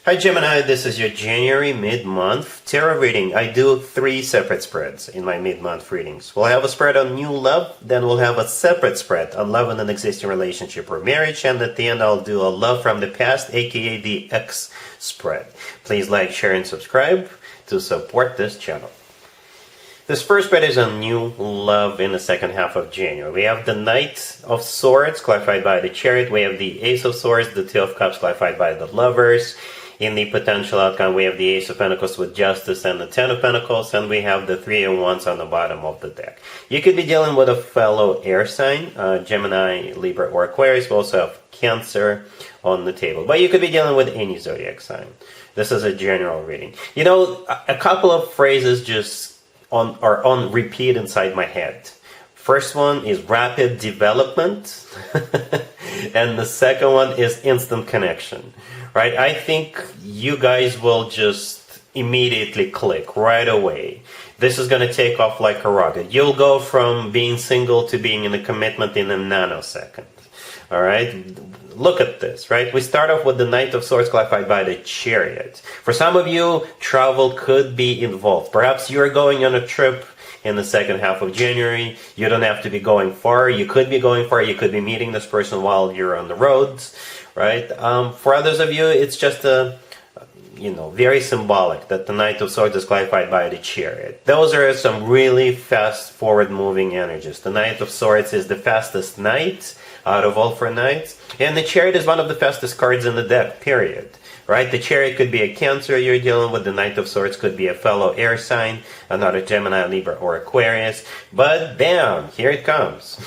Hi Gemini, this is your January mid-month tarot reading. I do 3 separate spreads in my mid-month readings. We'll have a spread on new love, then we'll have a separate spread on love in an existing relationship or marriage, and at the end I'll do a love from the past, aka the X spread. Please like, share, and subscribe to support this channel. This first spread is on new love in the second half of January. We have the Knight of Swords, clarified by the Chariot. We have the Ace of Swords, the Two of Cups, clarified by the Lovers. In the potential outcome, we have the Ace of Pentacles with Justice and the Ten of Pentacles, and we have the Three of Wands on the bottom of the deck. You could be dealing with a fellow air sign, Gemini, Libra, or Aquarius. We also have Cancer on the table. But you could be dealing with any zodiac sign. This is a general reading. You know, a couple of phrases just are on repeat inside my head. First one is rapid development, and the second one is instant connection. Right? I think you guys will just immediately click right away. This is going to take off like a rocket. You'll go from being single to being in a commitment in a nanosecond. All right? Look at this, right? We start off with the Knight of Swords clarified by the Chariot. For some of you, travel could be involved. Perhaps you're going on a trip in the second half of January. You don't have to be going far. You could be going far. You could be meeting this person while you're on the roads. Right? For others of you, it's just very symbolic that the Knight of Swords is clarified by the Chariot. Those are some really fast, forward-moving energies. The Knight of Swords is the fastest knight out of all 4 knights, and the Chariot is one of the fastest cards in the deck, period. Right? The Chariot could be a Cancer you're dealing with. The Knight of Swords could be a fellow air sign, another Gemini, Libra, or Aquarius. But bam, here it comes.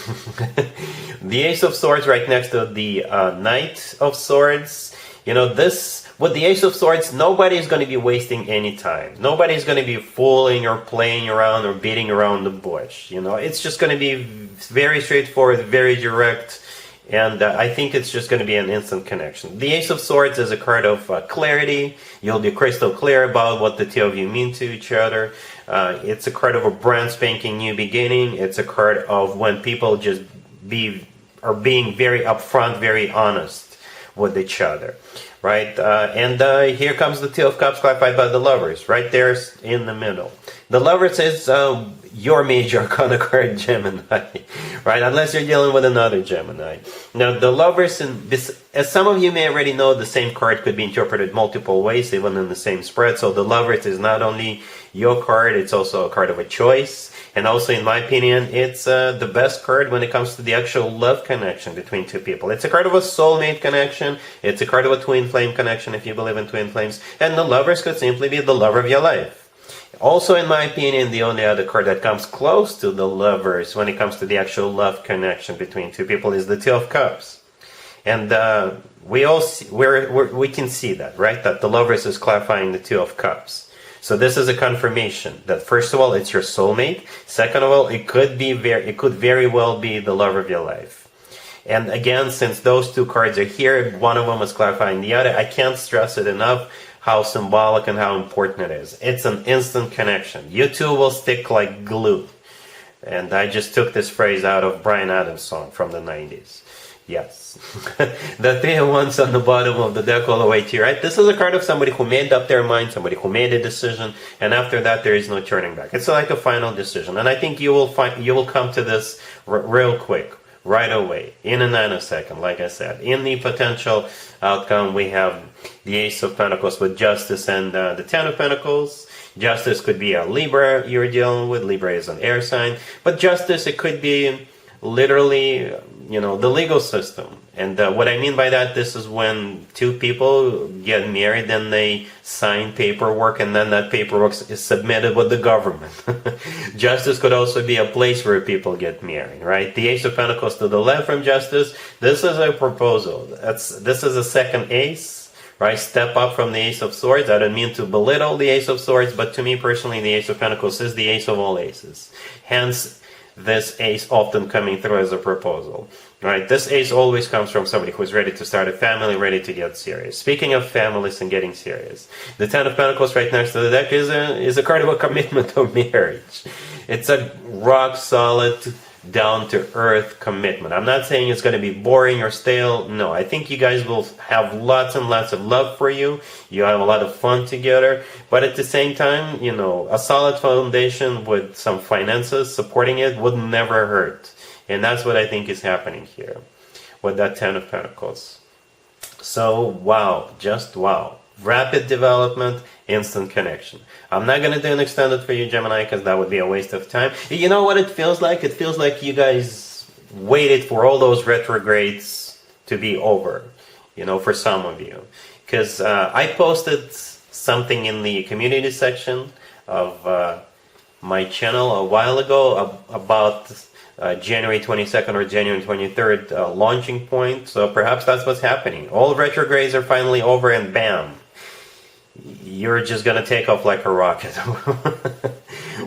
The Ace of Swords right next to the Knight of Swords. You know, with the Ace of Swords, nobody's going to be wasting any time. Nobody's going to be fooling or playing around or beating around the bush. You know, it's just going to be very straightforward, very direct. And I think it's just going to be an instant connection. The Ace of Swords is a card of clarity. You'll be crystal clear about what the two of you mean to each other. It's a card of a brand spanking new beginning. It's a card of when people just are being very upfront, very honest with each other. Right? And here comes the Two of Cups clarified by the Lovers. Right there in the middle. The Lovers is your major arcana card, Gemini. Right? Unless you're dealing with another Gemini. Now, the Lovers, as some of you may already know, the same card could be interpreted multiple ways, even in the same spread. So the Lovers is not only your card, it's also a card of a choice. And also, in my opinion, it's the best card when it comes to the actual love connection between two people. It's a card of a soulmate connection. It's a card of a twin flame connection, if you believe in twin flames. And the Lovers could simply be the love of your life. Also, in my opinion, the only other card that comes close to the Lovers when it comes to the actual love connection between two people is the Two of Cups. And we can see that, right? That the Lovers is clarifying the Two of Cups. So this is a confirmation that, first of all, it's your soulmate. Second of all, it could very well be the love of your life. And again, since those two cards are here, one of them is clarifying the other. I can't stress it enough how symbolic and how important it is. It's an instant connection. You two will stick like glue. And I just took this phrase out of Bryan Adams' song from the 90s. Yes. The Three of Wands on the bottom of the deck all the way to your right. This is a card of somebody who made up their mind, somebody who made a decision, and after that there is no turning back. It's like a final decision. And I think you will come to this real quick, right away, in a nanosecond, like I said. In the potential outcome, we have the Ace of Pentacles with Justice and the Ten of Pentacles. Justice could be a Libra you're dealing with. Libra is an air sign. But Justice, it could be literally, the legal system. And what I mean by that, this is when two people get married and they sign paperwork, and then that paperwork is submitted with the government. Justice could also be a place where people get married, right? The Ace of Pentacles to the left from Justice, this is a proposal. This is a second ace, right? Step up from the Ace of Swords. I don't mean to belittle the Ace of Swords, but to me personally, the Ace of Pentacles is the ace of all aces. Hence, this ace often coming through as a proposal. Right? This ace always comes from somebody who's ready to start a family, ready to get serious. Speaking of families and getting serious, the Ten of Pentacles right next to the deck is a card of a commitment of marriage. It's a rock solid down-to-earth commitment. I'm not saying it's going to be boring or stale. No, I think you guys will have lots and lots of love for you. You have a lot of fun together. But at the same time, you know, a solid foundation with some finances supporting it would never hurt. And that's what I think is happening here with that Ten of Pentacles. So, wow, just wow. Rapid development, instant connection. I'm not going to do an extended for you, Gemini, because that would be a waste of time. You know what it feels like? It feels like you guys waited for all those retrogrades to be over, you know, for some of you. Because I posted something in the community section of my channel a while ago about January 22nd or January 23rd launching point. So perhaps that's what's happening. All retrogrades are finally over and bam. You're just gonna take off like a rocket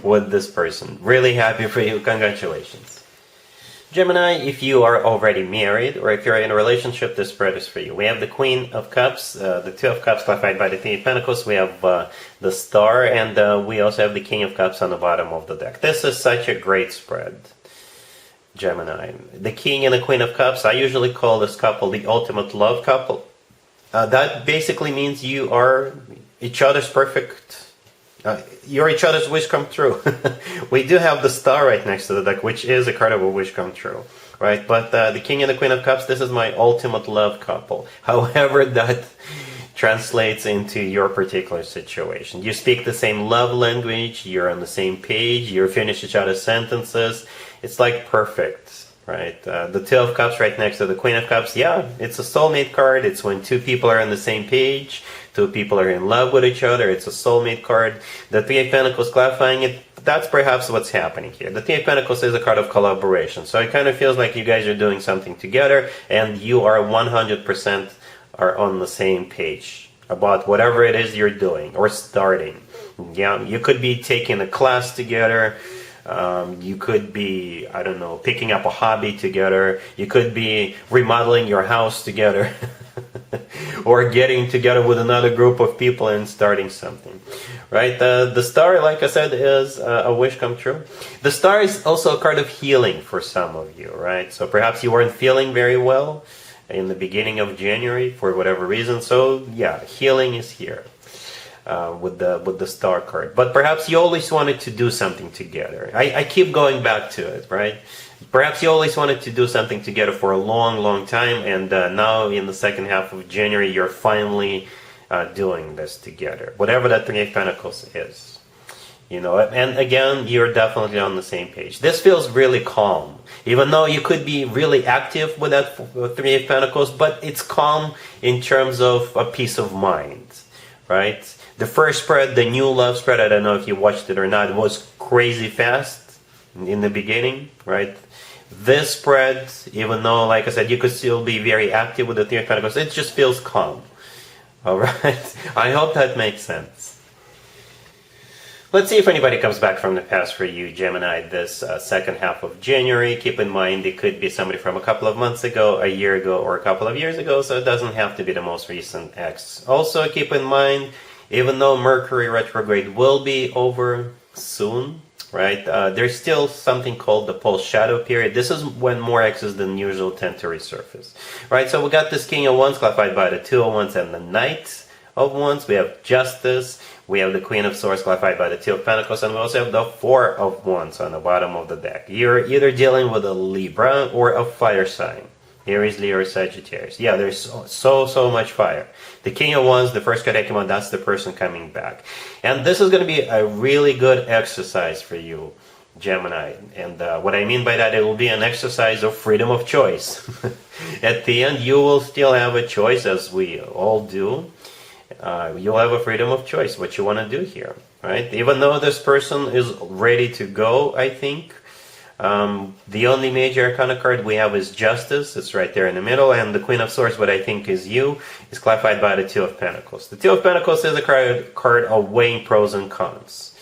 with this person. Really happy for you. Congratulations. Gemini, if you are already married or if you're in a relationship, this spread is for you. We have the Queen of Cups, the Two of Cups clarified by the Three of Pentacles. We have the Star, and we also have the King of Cups on the bottom of the deck. This is such a great spread, Gemini. The King and the Queen of Cups, I usually call this couple the ultimate love couple. That basically means you are each other's perfect, you're each other's wish come true. We do have the Star right next to the deck, which is a card of a wish come true, right? But the King and the Queen of Cups, this is my ultimate love couple. However that translates into your particular situation. You speak the same love language, you're on the same page, you finish each other's sentences. It's like perfect. Right, the Two of Cups right next to the Queen of Cups. Yeah, it's a soulmate card. It's when two people are on the same page, two people are in love with each other. It's a soulmate card. The Three of Pentacles clarifying it. That's perhaps what's happening here. The Three of Pentacles is a card of collaboration. So it kind of feels like you guys are doing something together, and you are 100% are on the same page about whatever it is you're doing or starting. Yeah, you could be taking a class together. You could be, I don't know, picking up a hobby together. You could be remodeling your house together. Or getting together with another group of people and starting something. Right? The Star, like I said, is a wish come true. The Star is also a card of healing for some of you, right? So perhaps you weren't feeling very well in the beginning of January for whatever reason. So yeah, healing is here. With the Star card, but perhaps you always wanted to do something together. I keep going back to it, right? Perhaps you always wanted to do something together for a long time, and now in the second half of January, you're finally doing this together. Whatever that Three of Pentacles is, you know. And again, you're definitely on the same page. This feels really calm, even though you could be really active with that Three of Pentacles, but it's calm in terms of a peace of mind, right? The first spread, the new love spread, I don't know if you watched it or not, it was crazy fast in the beginning, right? This spread, even though, like I said, you could still be very active with the Three of Pentacles, it just feels calm. All right? I hope that makes sense. Let's see if anybody comes back from the past for you, Gemini, this second half of January. Keep in mind, it could be somebody from a couple of months ago, a year ago, or a couple of years ago, so it doesn't have to be the most recent ex. Also, keep in mind, even though Mercury retrograde will be over soon, right, there's still something called the post-shadow period. This is when more exes than usual tend to resurface, right? So we got this King of Wands clarified by the Two of Wands and the Knight of Wands. We have Justice. We have the Queen of Swords clarified by the Two of Pentacles. And we also have the Four of Wands on the bottom of the deck. You're either dealing with a Libra or a fire sign. Aries, Leo, or Sagittarius. Yeah, there's so much fire. The King of Wands, the first card that came out, that's the person coming back. And this is going to be a really good exercise for you, Gemini. And what I mean by that, it will be an exercise of freedom of choice. At the end, you will still have a choice, as we all do. You'll have a freedom of choice, what you want to do here, right? Even though this person is ready to go, I think, the only major arcana card we have is Justice. It's right there in the middle. And the Queen of Swords, what I think is you, is clarified by the Two of Pentacles. The Two of Pentacles is a card of weighing pros and cons,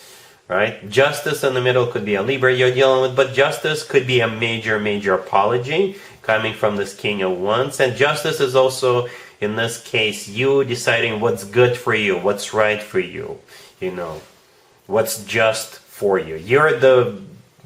right? Justice in the middle could be a Libra you're dealing with, but Justice could be a major apology coming from this King of Wands. And Justice is also, in this case, you deciding what's good for you, what's right for you, you know, what's just for you. You're the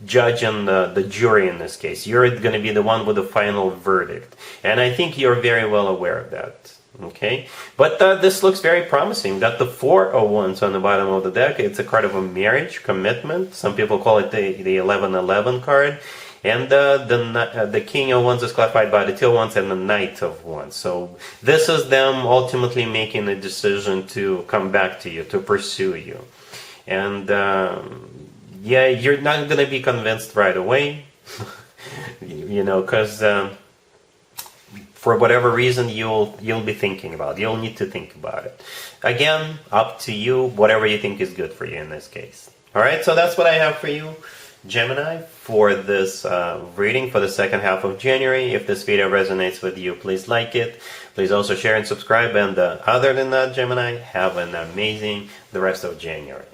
judge and the jury in this case. You're going to be the one with the final verdict. And I think you're very well aware of that. Okay, but this looks very promising. Got the Four of Wands on the bottom of the deck. It's a card of a marriage, commitment. Some people call it the 1111 card. And the King of Wands is clarified by the Two of Wands and the Knight of Wands. So this is them ultimately making a decision to come back to you, to pursue you. And yeah, you're not going to be convinced right away, you know, because for whatever reason you'll be thinking about it. You'll need to think about it. Again, up to you, whatever you think is good for you in this case. All right, so that's what I have for you, Gemini, for this reading for the second half of January. If this video resonates with you, please like it. Please also share and subscribe. And other than that, Gemini, have an amazing the rest of January.